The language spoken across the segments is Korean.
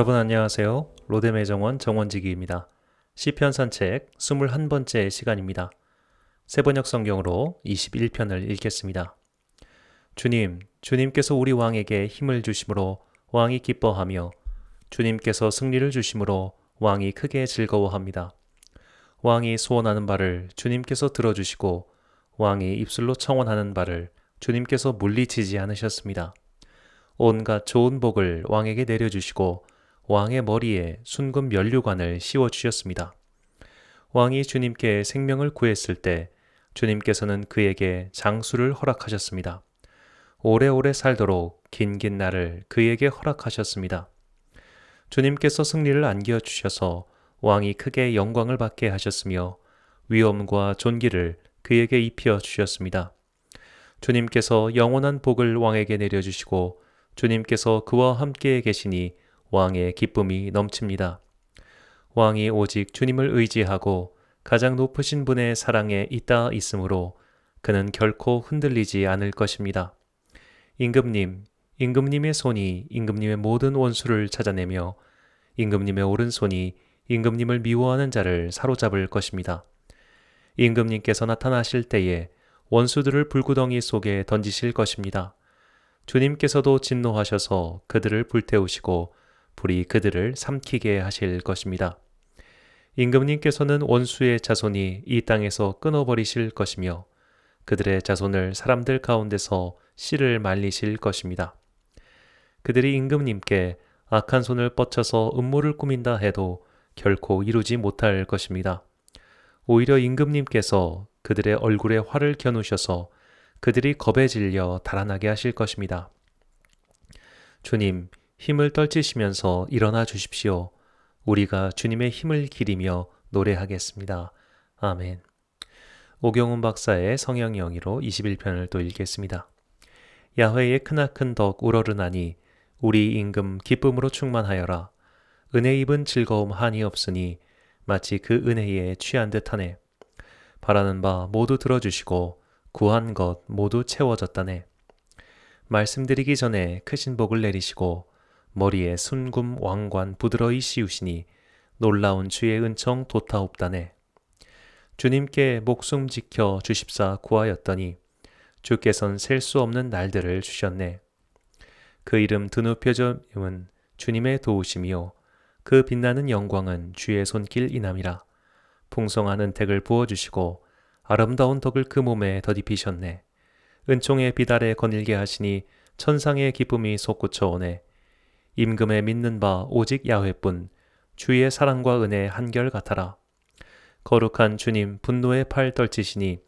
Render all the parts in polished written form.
여러분 안녕하세요. 로데매정원 정원지기입니다. 시편 산책 21번째 시간입니다. 세번역 성경으로 21편을 읽겠습니다. 주님께서 우리 왕에게 힘을 주심으로 왕이 기뻐하며 주님께서 승리를 주심으로 왕이 크게 즐거워합니다. 왕이 소원하는 바를 주님께서 들어주시고 왕이 입술로 청원하는 바를 주님께서 물리치지 않으셨습니다. 온갖 좋은 복을 왕에게 내려주시고 왕의 머리에 순금 면류관을 씌워주셨습니다. 왕이 주님께 생명을 구했을 때 주님께서는 그에게 장수를 허락하셨습니다. 오래오래 살도록 긴긴 날을 그에게 허락하셨습니다. 주님께서 승리를 안겨주셔서 왕이 크게 영광을 받게 하셨으며 위엄과 존귀를 그에게 입혀 주셨습니다. 주님께서 영원한 복을 왕에게 내려주시고 주님께서 그와 함께 계시니 왕의 기쁨이 넘칩니다. 왕이 오직 주님을 의지하고 가장 높으신 분의 사랑에 잇따 있으므로 그는 결코 흔들리지 않을 것입니다. 임금님의 손이 임금님의 모든 원수를 찾아내며 임금님의 오른손이 임금님을 미워하는 자를 사로잡을 것입니다. 임금님께서 나타나실 때에 원수들을 불구덩이 속에 던지실 것입니다. 주님께서도 진노하셔서 그들을 불태우시고 불이 그들을 삼키게 하실 것입니다. 임금님께서는 원수의 자손이 이 땅에서 끊어버리실 것이며 그들의 자손을 사람들 가운데서 씨를 말리실 것입니다. 그들이 임금님께 악한 손을 뻗쳐서 음모를 꾸민다 해도 결코 이루지 못할 것입니다. 오히려 임금님께서 그들의 얼굴에 활을 겨누셔서 그들이 겁에 질려 달아나게 하실 것입니다. 주님, 힘을 떨치시면서 일어나 주십시오. 우리가 주님의 힘을 기리며 노래하겠습니다. 아멘. 오경훈 박사의 성경 영의로 21편을 또 읽겠습니다. 야훼의 크나큰 덕 우러르나니 우리 임금 기쁨으로 충만하여라. 은혜 입은 즐거움 한이 없으니 마치 그 은혜에 취한 듯하네. 바라는 바 모두 들어주시고 구한 것 모두 채워졌다네. 말씀드리기 전에 크신 복을 내리시고 머리에 순금 왕관 부드러이 씌우시니 놀라운 주의 은총 돋아옵다네. 주님께 목숨 지켜 주십사 구하였더니 주께선 셀 수 없는 날들을 주셨네. 그 이름 드높여짐은 주님의 도우심이요 그 빛나는 영광은 주의 손길 이남이라. 풍성한 은택을 부어주시고 아름다운 덕을 그 몸에 덧입히셨네. 은총의 비달에 거닐게 하시니 천상의 기쁨이 솟구쳐 오네. 임금에 믿는 바 오직 야훼뿐 주의 사랑과 은혜 한결같아라. 거룩한 주님 분노의 팔 떨치시니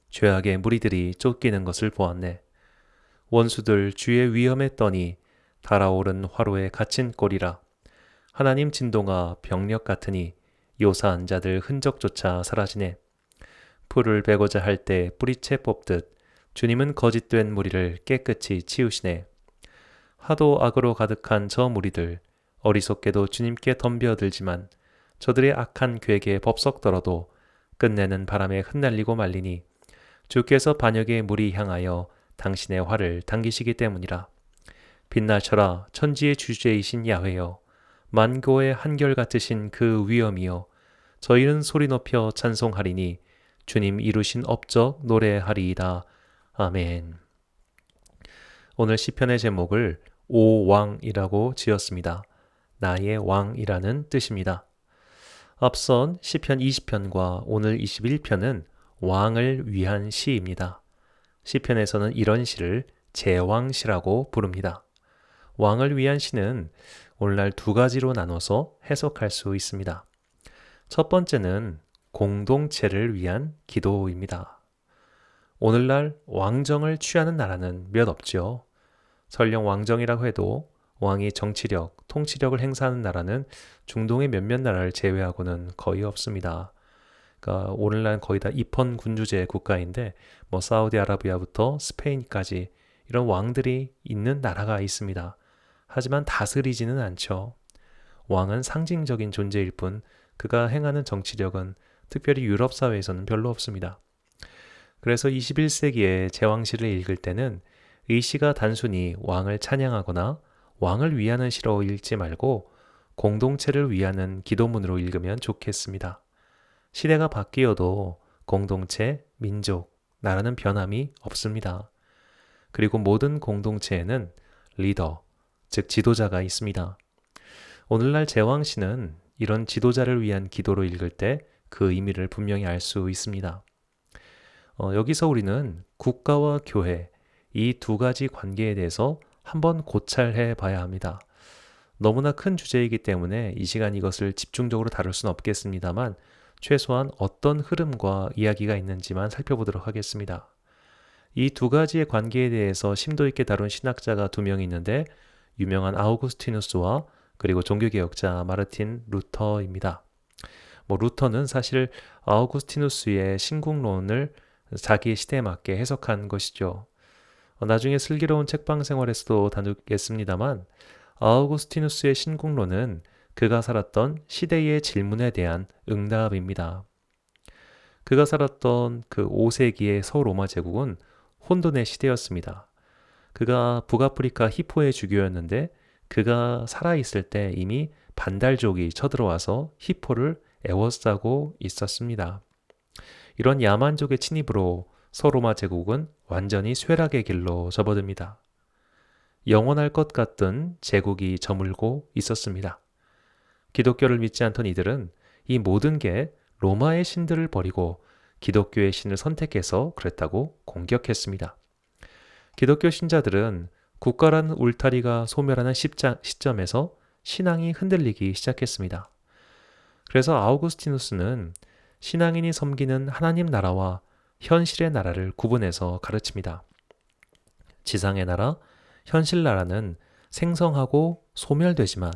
죄악의 무리들이 쫓기는 것을 보았네. 원수들 주의 위엄에 떠니 달아오른 화로에 갇힌 꼴이라. 하나님 진동아 병력 같으니 요사한 자들 흔적조차 사라지네. 풀을 베고자 할 때 뿌리채 뽑듯 주님은 거짓된 무리를 깨끗이 치우시네. 하도 악으로 가득한 저 무리들 어리석게도 주님께 덤벼들지만 저들의 악한 괴계에 법석더러도 끝내는 바람에 흩날리고 말리니 주께서 반역의 물이 향하여 당신의 활을 당기시기 때문이라. 빛나셔라 천지의 주제이신 야훼여 만고의 한결같으신 그 위엄이여 저희는 소리 높여 찬송하리니 주님 이루신 업적 노래하리이다. 아멘. 오늘 시편의 제목을 오왕이라고 지었습니다. 나의 왕이라는 뜻입니다. 앞선 시편 20편과 오늘 21편은 왕을 위한 시입니다. 시편에서는 이런 시를 제왕시라고 부릅니다. 왕을 위한 시는 오늘날 두 가지로 나눠서 해석할 수 있습니다. 첫 번째는 공동체를 위한 기도입니다. 오늘날 왕정을 취하는 나라는 몇 없죠. 설령 왕정이라고 해도 왕이 정치력, 통치력을 행사하는 나라는 중동의 몇몇 나라를 제외하고는 거의 없습니다. 그러니까 오늘날 거의 다 입헌 군주제 국가인데 사우디아라비아부터 스페인까지 이런 왕들이 있는 나라가 있습니다. 하지만 다스리지는 않죠. 왕은 상징적인 존재일 뿐 그가 행하는 정치력은 특별히 유럽 사회에서는 별로 없습니다. 그래서 21세기의 제왕시를 읽을 때는 이 시가 단순히 왕을 찬양하거나 왕을 위하는 시로 읽지 말고 공동체를 위하는 기도문으로 읽으면 좋겠습니다. 시대가 바뀌어도 공동체, 민족, 나라는 변함이 없습니다. 그리고 모든 공동체에는 리더, 즉 지도자가 있습니다. 오늘날 제왕시는 이런 지도자를 위한 기도로 읽을 때 그 의미를 분명히 알 수 있습니다. 여기서 우리는 국가와 교회, 이 두 가지 관계에 대해서 한번 고찰해 봐야 합니다. 너무나 큰 주제이기 때문에 이 시간 이것을 집중적으로 다룰 수는 없겠습니다만 최소한 어떤 흐름과 이야기가 있는지만 살펴보도록 하겠습니다. 이 두 가지의 관계에 대해서 심도 있게 다룬 신학자가 두 명이 있는데 유명한 아우구스티누스와 그리고 종교개혁자 마르틴 루터입니다. 루터는 사실 아우구스티누스의 신국론을 자기 시대에 맞게 해석한 것이죠. 나중에 슬기로운 책방 생활에서도 다루겠습니다만 아우구스티누스의 신국론은 그가 살았던 시대의 질문에 대한 응답입니다. 그가 살았던 그 5세기의 서로마 제국은 혼돈의 시대였습니다. 그가 북아프리카 히포의 주교였는데 그가 살아있을 때 이미 반달족이 쳐들어와서 히포를 애워싸고 있었습니다. 이런 야만족의 침입으로 서로마 제국은 완전히 쇠락의 길로 접어듭니다. 영원할 것 같던 제국이 저물고 있었습니다. 기독교를 믿지 않던 이들은 이 모든 게 로마의 신들을 버리고 기독교의 신을 선택해서 그랬다고 공격했습니다. 기독교 신자들은 국가라는 울타리가 소멸하는 시점에서 신앙이 흔들리기 시작했습니다. 그래서 아우구스티누스는 신앙인이 섬기는 하나님 나라와 현실의 나라를 구분해서 가르칩니다. 지상의 나라, 현실 나라는 생성하고 소멸되지만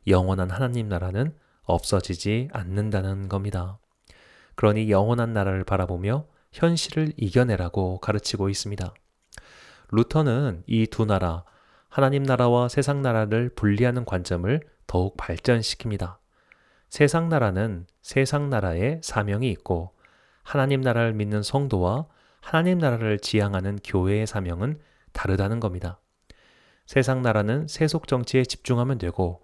영원한 하나님 나라는 없어지지 않는다는 겁니다. 그러니 영원한 나라를 바라보며 현실을 이겨내라고 가르치고 있습니다. 루터는 이 두 나라, 하나님 나라와 세상 나라를 분리하는 관점을 더욱 발전시킵니다. 세상 나라는 세상 나라의 사명이 있고 하나님 나라를 믿는 성도와 하나님 나라를 지향하는 교회의 사명은 다르다는 겁니다. 세상 나라는 세속 정치에 집중하면 되고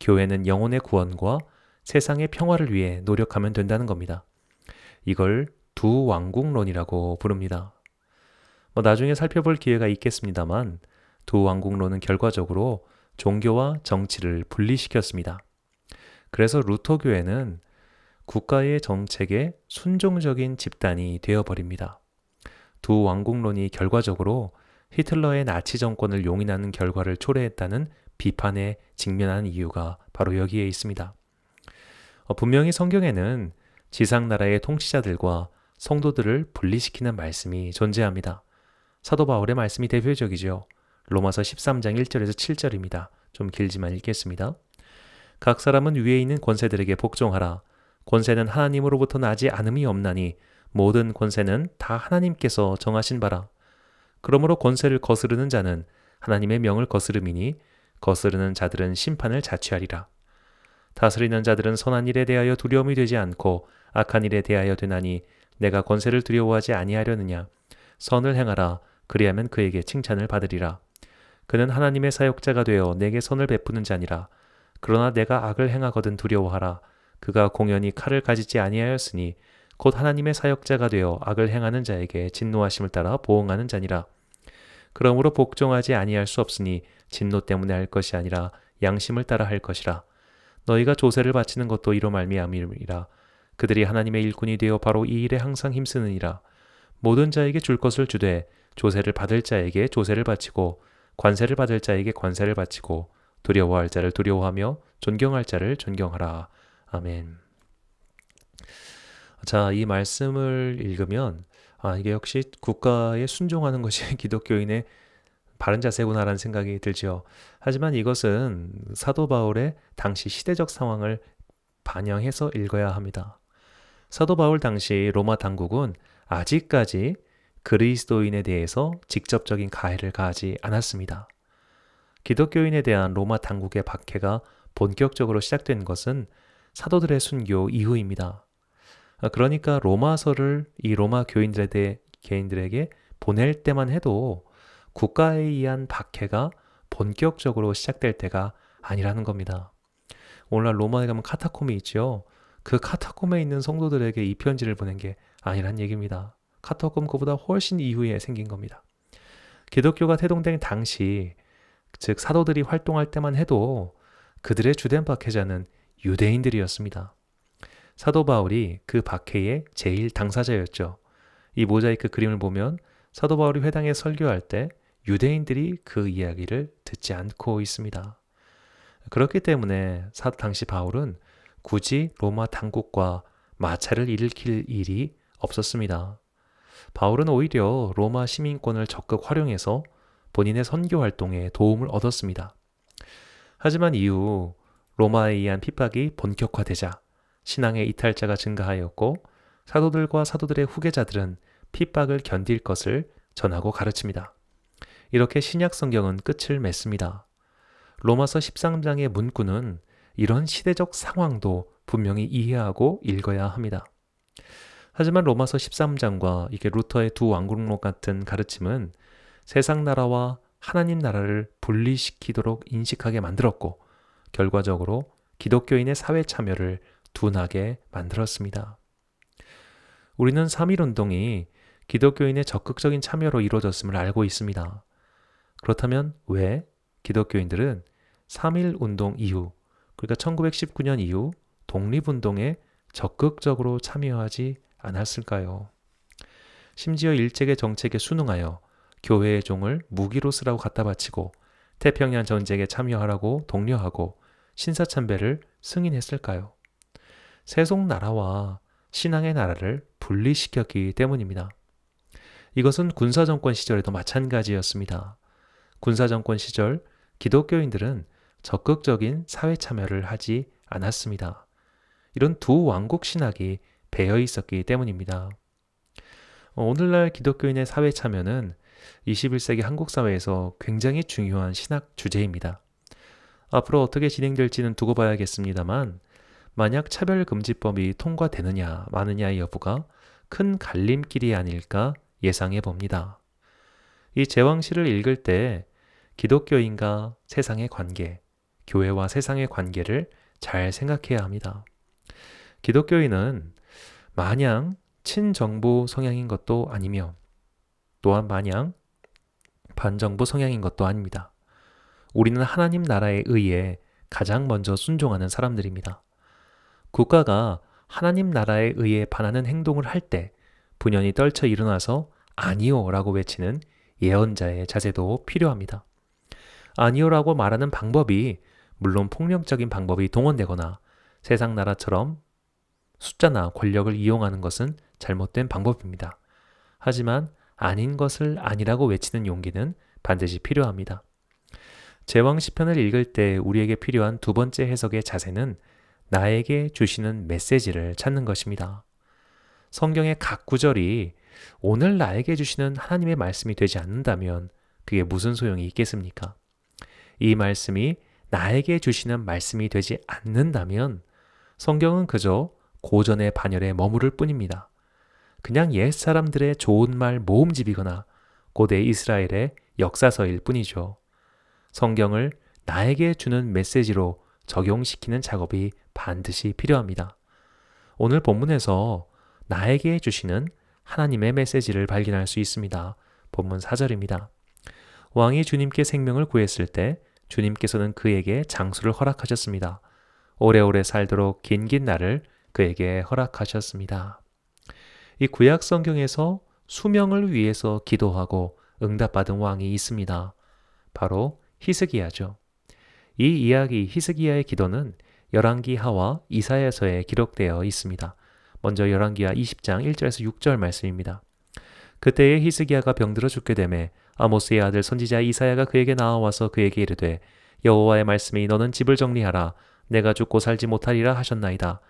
교회는 영혼의 구원과 세상의 평화를 위해 노력하면 된다는 겁니다. 이걸 두 왕국론이라고 부릅니다. 나중에 살펴볼 기회가 있겠습니다만 두 왕국론은 결과적으로 종교와 정치를 분리시켰습니다. 그래서 루터 교회는 국가의 정책에 순종적인 집단이 되어버립니다. 두 왕국론이 결과적으로 히틀러의 나치 정권을 용인하는 결과를 초래했다는 비판에 직면한 이유가 바로 여기에 있습니다. 분명히 성경에는 지상 나라의 통치자들과 성도들을 분리시키는 말씀이 존재합니다. 사도 바울의 말씀이 대표적이죠. 로마서 13장 1절에서 7절입니다. 좀 길지만 읽겠습니다. 각 사람은 위에 있는 권세들에게 복종하라. 권세는 하나님으로부터 나지 않음이 없나니 모든 권세는 다 하나님께서 정하신 바라. 그러므로 권세를 거스르는 자는 하나님의 명을 거스름이니 거스르는 자들은 심판을 자취하리라. 다스리는 자들은 선한 일에 대하여 두려움이 되지 않고 악한 일에 대하여 되나니 내가 권세를 두려워하지 아니하려느냐. 선을 행하라. 그리하면 그에게 칭찬을 받으리라. 그는 하나님의 사역자가 되어 내게 선을 베푸는 자니라. 그러나 내가 악을 행하거든 두려워하라. 그가 공연히 칼을 가지지 아니하였으니 곧 하나님의 사역자가 되어 악을 행하는 자에게 진노하심을 따라 보응하는 자니라. 그러므로 복종하지 아니할 수 없으니 진노 때문에 할 것이 아니라 양심을 따라 할 것이라. 너희가 조세를 바치는 것도 이로 말미암이라. 그들이 하나님의 일꾼이 되어 바로 이 일에 항상 힘쓰느니라. 모든 자에게 줄 것을 주되 조세를 받을 자에게 조세를 바치고 관세를 받을 자에게 관세를 바치고 두려워할 자를 두려워하며 존경할 자를 존경하라. 아멘. 자, 이 말씀을 읽으면 이게 역시 국가에 순종하는 것이 기독교인의 바른 자세구나라는 생각이 들죠. 하지만 이것은 사도 바울의 당시 시대적 상황을 반영해서 읽어야 합니다. 사도 바울 당시 로마 당국은 아직까지 그리스도인에 대해서 직접적인 가해를 가하지 않았습니다. 기독교인에 대한 로마 당국의 박해가 본격적으로 시작된 것은 사도들의 순교 이후입니다. 그러니까 로마서를 이 로마 개인들에게 보낼 때만 해도 국가에 의한 박해가 본격적으로 시작될 때가 아니라는 겁니다. 오늘날 로마에 가면 카타콤이 있죠. 그 카타콤에 있는 성도들에게 이 편지를 보낸 게 아니란 얘기입니다. 카타콤 그보다 훨씬 이후에 생긴 겁니다. 기독교가 태동된 당시, 즉 사도들이 활동할 때만 해도 그들의 주된 박해자는 유대인들이었습니다. 사도 바울이 그 박해의 제일 당사자였죠. 이 모자이크 그림을 보면 사도 바울이 회당에 설교할 때 유대인들이 그 이야기를 듣지 않고 있습니다. 그렇기 때문에 당시 바울은 굳이 로마 당국과 마찰을 일으킬 일이 없었습니다. 바울은 오히려 로마 시민권을 적극 활용해서 본인의 선교 활동에 도움을 얻었습니다. 하지만 이후 로마에 의한 핍박이 본격화되자 신앙의 이탈자가 증가하였고 사도들과 사도들의 후계자들은 핍박을 견딜 것을 전하고 가르칩니다. 이렇게 신약 성경은 끝을 맺습니다. 로마서 13장의 문구는 이런 시대적 상황도 분명히 이해하고 읽어야 합니다. 하지만 로마서 13장과 이게 루터의 두 왕국론 같은 가르침은 세상 나라와 하나님 나라를 분리시키도록 인식하게 만들었고 결과적으로 기독교인의 사회 참여를 둔하게 만들었습니다. 우리는 3.1운동이 기독교인의 적극적인 참여로 이루어졌음을 알고 있습니다. 그렇다면 왜 기독교인들은 3.1운동 이후, 그러니까 1919년 이후 독립운동에 적극적으로 참여하지 않았을까요? 심지어 일제의 정책에 순응하여 교회의 종을 무기로 쓰라고 갖다 바치고 태평양 전쟁에 참여하라고 독려하고 신사참배를 승인했을까요? 세속나라와 신앙의 나라를 분리시켰기 때문입니다. 이것은 군사정권 시절에도 마찬가지였습니다. 군사정권 시절 기독교인들은 적극적인 사회 참여를 하지 않았습니다. 이런 두 왕국 신학이 배어 있었기 때문입니다. 오늘날 기독교인의 사회 참여는 21세기 한국 사회에서 굉장히 중요한 신학 주제입니다. 앞으로 어떻게 진행될지는 두고 봐야겠습니다만 만약 차별금지법이 통과되느냐 마느냐의 여부가 큰 갈림길이 아닐까 예상해 봅니다. 이 제왕시를 읽을 때 기독교인과 세상의 관계, 교회와 세상의 관계를 잘 생각해야 합니다. 기독교인은 마냥 친정부 성향인 것도 아니며 또한 마냥 반정부 성향인 것도 아닙니다. 우리는 하나님 나라에 의해 가장 먼저 순종하는 사람들입니다. 국가가 하나님 나라에 의해 반하는 행동을 할 때 분연히 떨쳐 일어나서 아니요 라고 외치는 예언자의 자세도 필요합니다. 아니요라고 말하는 방법이 물론 폭력적인 방법이 동원되거나 세상 나라처럼 숫자나 권력을 이용하는 것은 잘못된 방법입니다. 하지만 아닌 것을 아니라고 외치는 용기는 반드시 필요합니다. 제왕시편을 읽을 때 우리에게 필요한 두 번째 해석의 자세는 나에게 주시는 메시지를 찾는 것입니다. 성경의 각 구절이 오늘 나에게 주시는 하나님의 말씀이 되지 않는다면 그게 무슨 소용이 있겠습니까? 이 말씀이 나에게 주시는 말씀이 되지 않는다면 성경은 그저 고전의 반열에 머무를 뿐입니다. 그냥 옛사람들의 좋은 말 모음집이거나 고대 이스라엘의 역사서일 뿐이죠. 성경을 나에게 주는 메시지로 적용시키는 작업이 반드시 필요합니다. 오늘 본문에서 나에게 주시는 하나님의 메시지를 발견할 수 있습니다. 본문 4절입니다. 왕이 주님께 생명을 구했을 때 주님께서는 그에게 장수를 허락하셨습니다. 오래오래 살도록 긴긴 날을 그에게 허락하셨습니다. 이 구약 성경에서 수명을 위해서 기도하고 응답받은 왕이 있습니다. 바로 히스기야죠. 이 이야기 히스기야의 기도는 열왕기하와 이사야서에 기록되어 있습니다. 먼저 열왕기하 20장 1절에서 6절 말씀입니다. 그때에 히스기야가 병들어 죽게 되매 아모스의 아들 선지자 이사야가 그에게 나와와서 그에게 이르되 여호와의 말씀이 너는 집을 정리하라 내가 죽고 살지 못하리라 하셨나이다.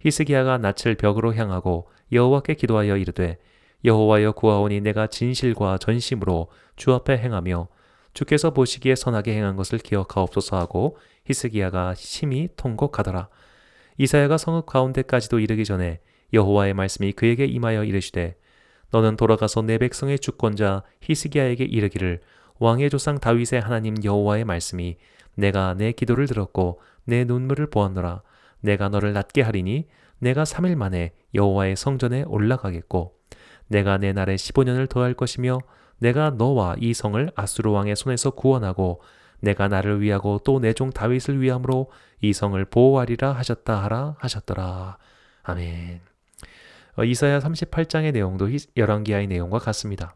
히스기야가 낯을 벽으로 향하고 여호와께 기도하여 이르되 여호와여 구하오니 내가 진실과 전심으로 주 앞에 행하며 주께서 보시기에 선하게 행한 것을 기억하옵소서 하고 히스기야가 심히 통곡하더라. 이사야가 성읍 가운데까지도 이르기 전에 여호와의 말씀이 그에게 임하여 이르시되 너는 돌아가서 내 백성의 주권자 히스기야에게 이르기를 왕의 조상 다윗의 하나님 여호와의 말씀이 내가 내 기도를 들었고 내 눈물을 보았노라. 내가 너를 낫게 하리니 내가 3일 만에 여호와의 성전에 올라가겠고 내가 내 날에 15년을 더할 것이며 내가 너와 이 성을 아수르 왕의 손에서 구원하고 내가 나를 위하고 또 내 종 다윗을 위함으로 이 성을 보호하리라 하셨다 하라 하셨더라. 아멘. 이사야 38장의 내용도 열왕기하의 내용과 같습니다.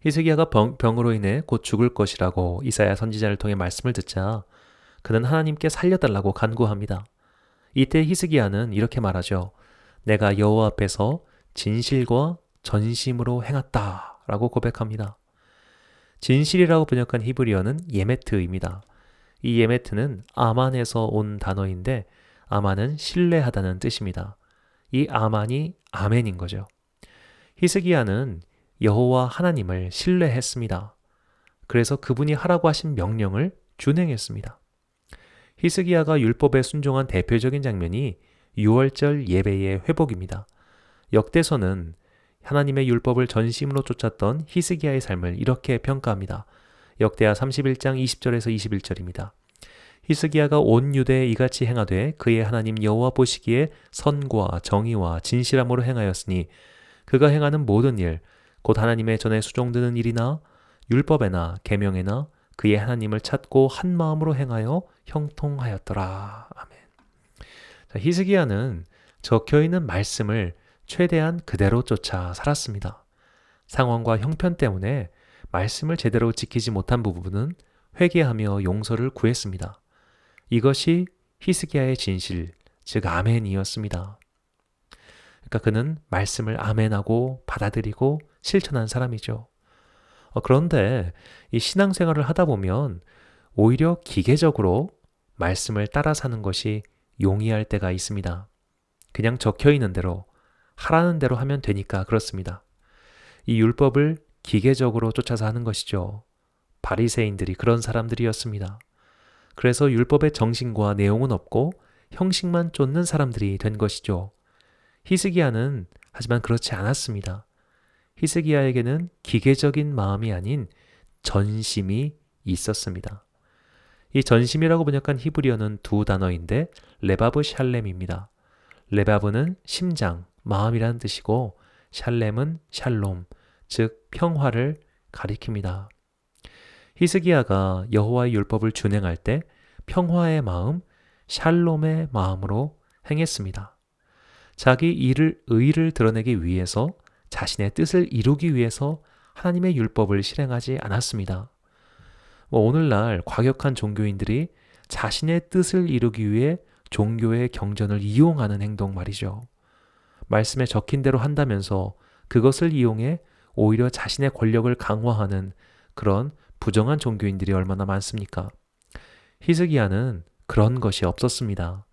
히스기야가 병으로 인해 곧 죽을 것이라고 이사야 선지자를 통해 말씀을 듣자 그는 하나님께 살려달라고 간구합니다. 이때 히스기야는 이렇게 말하죠. 내가 여호와 앞에서 진실과 전심으로 행했다 라고 고백합니다. 진실이라고 번역한 히브리어는 예메트입니다. 이 예메트는 아만에서 온 단어인데 아만은 신뢰하다는 뜻입니다. 이 아만이 아멘인 거죠. 히스기야는 여호와 하나님을 신뢰했습니다. 그래서 그분이 하라고 하신 명령을 준행했습니다. 히스기야가 율법에 순종한 대표적인 장면이 유월절 예배의 회복입니다. 역대서는 하나님의 율법을 전심으로 쫓았던 히스기야의 삶을 이렇게 평가합니다. 역대하 31장 20절에서 21절입니다. 히스기야가 온 유대에 이같이 행하되 그의 하나님 여호와 보시기에 선과 정의와 진실함으로 행하였으니 그가 행하는 모든 일 곧 하나님의 전에 수종드는 일이나 율법에나 계명에나 그의 하나님을 찾고 한 마음으로 행하여 형통하였더라. 아멘. 자, 히스기야는 적혀있는 말씀을 최대한 그대로 쫓아 살았습니다. 상황과 형편 때문에 말씀을 제대로 지키지 못한 부분은 회개하며 용서를 구했습니다. 이것이 히스기야의 진실, 즉 아멘이었습니다. 그러니까 그는 말씀을 아멘하고 받아들이고 실천한 사람이죠. 그런데 이 신앙생활을 하다 보면 오히려 기계적으로 말씀을 따라 사는 것이 용이할 때가 있습니다. 그냥 적혀있는 대로 하라는 대로 하면 되니까 그렇습니다. 이 율법을 기계적으로 쫓아서 하는 것이죠. 바리새인들이 그런 사람들이었습니다. 그래서 율법의 정신과 내용은 없고 형식만 쫓는 사람들이 된 것이죠. 히스기야는 하지만 그렇지 않았습니다. 히스기야에게는 기계적인 마음이 아닌 전심이 있었습니다. 이 전심이라고 번역한 히브리어는 두 단어인데 레바브 샬렘입니다. 레바브는 심장, 마음이라는 뜻이고 샬렘은 샬롬, 즉 평화를 가리킵니다. 히스기야가 여호와의 율법을 준행할 때 평화의 마음, 샬롬의 마음으로 행했습니다. 자기 의를 드러내기 위해서 자신의 뜻을 이루기 위해서 하나님의 율법을 실행하지 않았습니다. 오늘날 과격한 종교인들이 자신의 뜻을 이루기 위해 종교의 경전을 이용하는 행동 말이죠. 말씀에 적힌 대로 한다면서 그것을 이용해 오히려 자신의 권력을 강화하는 그런 부정한 종교인들이 얼마나 많습니까? 히스기야는 그런 것이 없었습니다.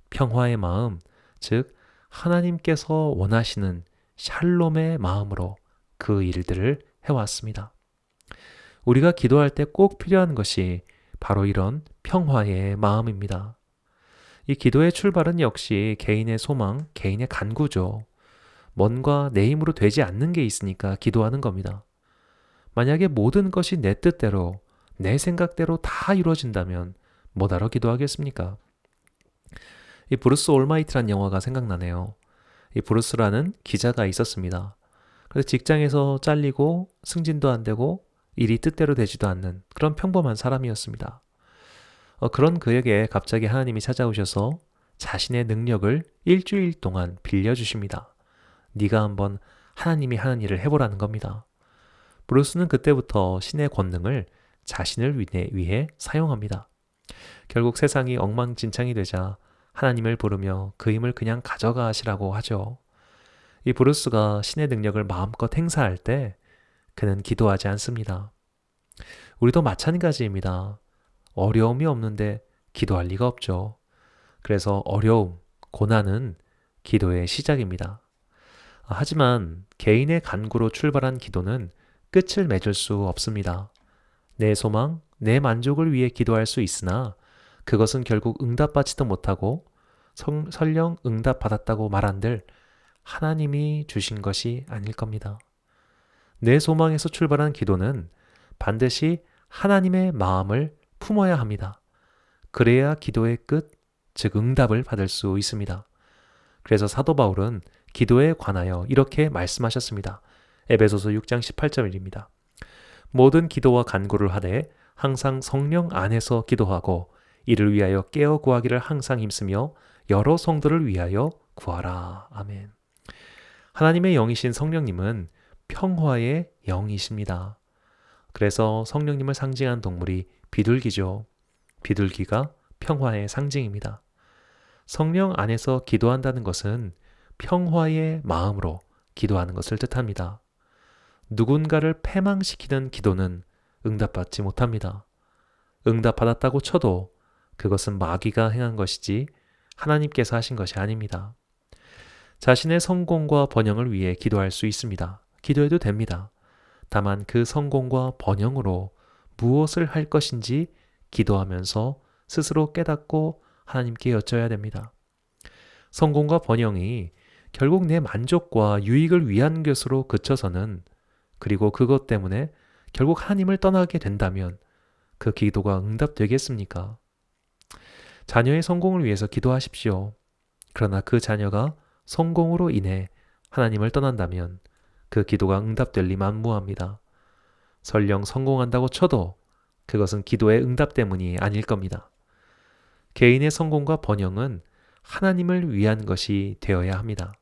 평화의 마음, 즉 하나님께서 원하시는 샬롬의 마음으로 그 일들을 해왔습니다. 우리가 기도할 때 꼭 필요한 것이 바로 이런 평화의 마음입니다. 이 기도의 출발은 역시 개인의 소망, 개인의 간구죠. 뭔가 내 힘으로 되지 않는 게 있으니까 기도하는 겁니다. 만약에 모든 것이 내 뜻대로, 내 생각대로 다 이루어진다면 뭐하러 기도하겠습니까? 이 브루스 올마이트란 영화가 생각나네요. 이 브루스라는 기자가 있었습니다. 그래서 직장에서 잘리고 승진도 안 되고 일이 뜻대로 되지도 않는 그런 평범한 사람이었습니다. 그런 그에게 갑자기 하나님이 찾아오셔서 자신의 능력을 일주일 동안 빌려주십니다. 네가 한번 하나님이 하는 일을 해보라는 겁니다. 브루스는 그때부터 신의 권능을 자신을 위해 사용합니다. 결국 세상이 엉망진창이 되자 하나님을 부르며 그 힘을 그냥 가져가시라고 하죠. 이 브루스가 신의 능력을 마음껏 행사할 때 그는 기도하지 않습니다. 우리도 마찬가지입니다. 어려움이 없는데 기도할 리가 없죠. 그래서 어려움, 고난은 기도의 시작입니다. 하지만 개인의 간구로 출발한 기도는 끝을 맺을 수 없습니다. 내 소망, 내 만족을 위해 기도할 수 있으나 그것은 결국 응답받지도 못하고 설령 응답받았다고 말한들 하나님이 주신 것이 아닐 겁니다. 내 소망에서 출발한 기도는 반드시 하나님의 마음을 품어야 합니다. 그래야 기도의 끝, 즉 응답을 받을 수 있습니다. 그래서 사도 바울은 기도에 관하여 이렇게 말씀하셨습니다. 에베소서 6장 18절입니다. 모든 기도와 간구를 하되 항상 성령 안에서 기도하고 이를 위하여 깨어 구하기를 항상 힘쓰며 여러 성도를 위하여 구하라. 아멘. 하나님의 영이신 성령님은 평화의 영이십니다. 그래서 성령님을 상징한 동물이 비둘기죠. 비둘기가 평화의 상징입니다. 성령 안에서 기도한다는 것은 평화의 마음으로 기도하는 것을 뜻합니다. 누군가를 패망시키는 기도는 응답받지 못합니다. 응답받았다고 쳐도 그것은 마귀가 행한 것이지 하나님께서 하신 것이 아닙니다. 자신의 성공과 번영을 위해 기도할 수 있습니다. 기도해도 됩니다. 다만 그 성공과 번영으로 무엇을 할 것인지 기도하면서 스스로 깨닫고 하나님께 여쭤야 됩니다. 성공과 번영이 결국 내 만족과 유익을 위한 것으로 그쳐서는, 그리고 그것 때문에 결국 하나님을 떠나게 된다면 그 기도가 응답되겠습니까? 자녀의 성공을 위해서 기도하십시오. 그러나 그 자녀가 성공으로 인해 하나님을 떠난다면 그 기도가 응답될 리 만무합니다. 설령 성공한다고 쳐도 그것은 기도의 응답 때문이 아닐 겁니다. 개인의 성공과 번영은 하나님을 위한 것이 되어야 합니다.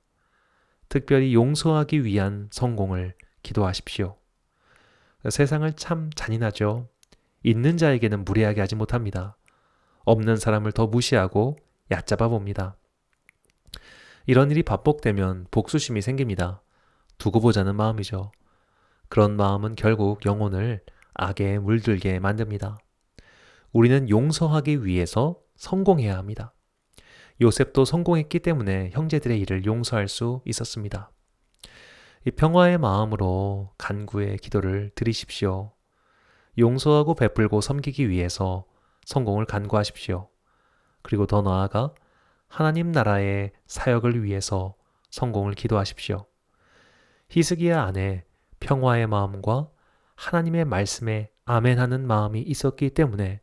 특별히 용서하기 위한 성공을 기도하십시오. 세상을 참 잔인하죠. 있는 자에게는 무례하게 하지 못합니다. 없는 사람을 더 무시하고 얕잡아 봅니다. 이런 일이 반복되면 복수심이 생깁니다. 두고 보자는 마음이죠. 그런 마음은 결국 영혼을 악에 물들게 만듭니다. 우리는 용서하기 위해서 성공해야 합니다. 요셉도 성공했기 때문에 형제들의 일을 용서할 수 있었습니다. 이 평화의 마음으로 간구의 기도를 드리십시오. 용서하고 베풀고 섬기기 위해서 성공을 간구하십시오. 그리고 더 나아가 하나님 나라의 사역을 위해서 성공을 기도하십시오. 히스기야 안에 평화의 마음과 하나님의 말씀에 아멘하는 마음이 있었기 때문에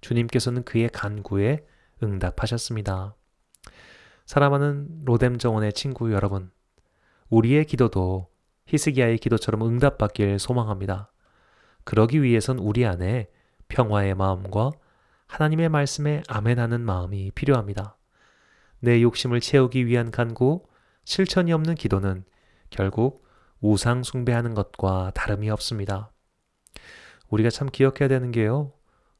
주님께서는 그의 간구에 응답하셨습니다. 사랑하는 로뎀 정원의 친구 여러분, 우리의 기도도 히스기야의 기도처럼 응답받길 소망합니다. 그러기 위해선 우리 안에 평화의 마음과 하나님의 말씀에 아멘하는 마음이 필요합니다. 내 욕심을 채우기 위한 간구, 실천이 없는 기도는 결국 우상 숭배하는 것과 다름이 없습니다. 우리가 참 기억해야 되는 게요,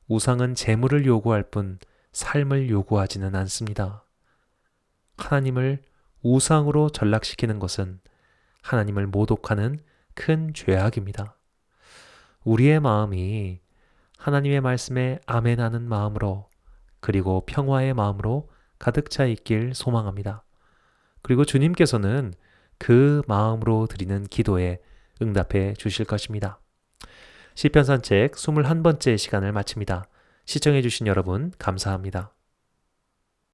우상은 재물을 요구할 뿐 삶을 요구하지는 않습니다. 하나님을 우상으로 전락시키는 것은 하나님을 모독하는 큰 죄악입니다. 우리의 마음이 하나님의 말씀에 아멘하는 마음으로, 그리고 평화의 마음으로 가득 차 있길 소망합니다. 그리고 주님께서는 그 마음으로 드리는 기도에 응답해 주실 것입니다. 시편 산책 21번째 시간을 마칩니다. 시청해 주신 여러분 감사합니다.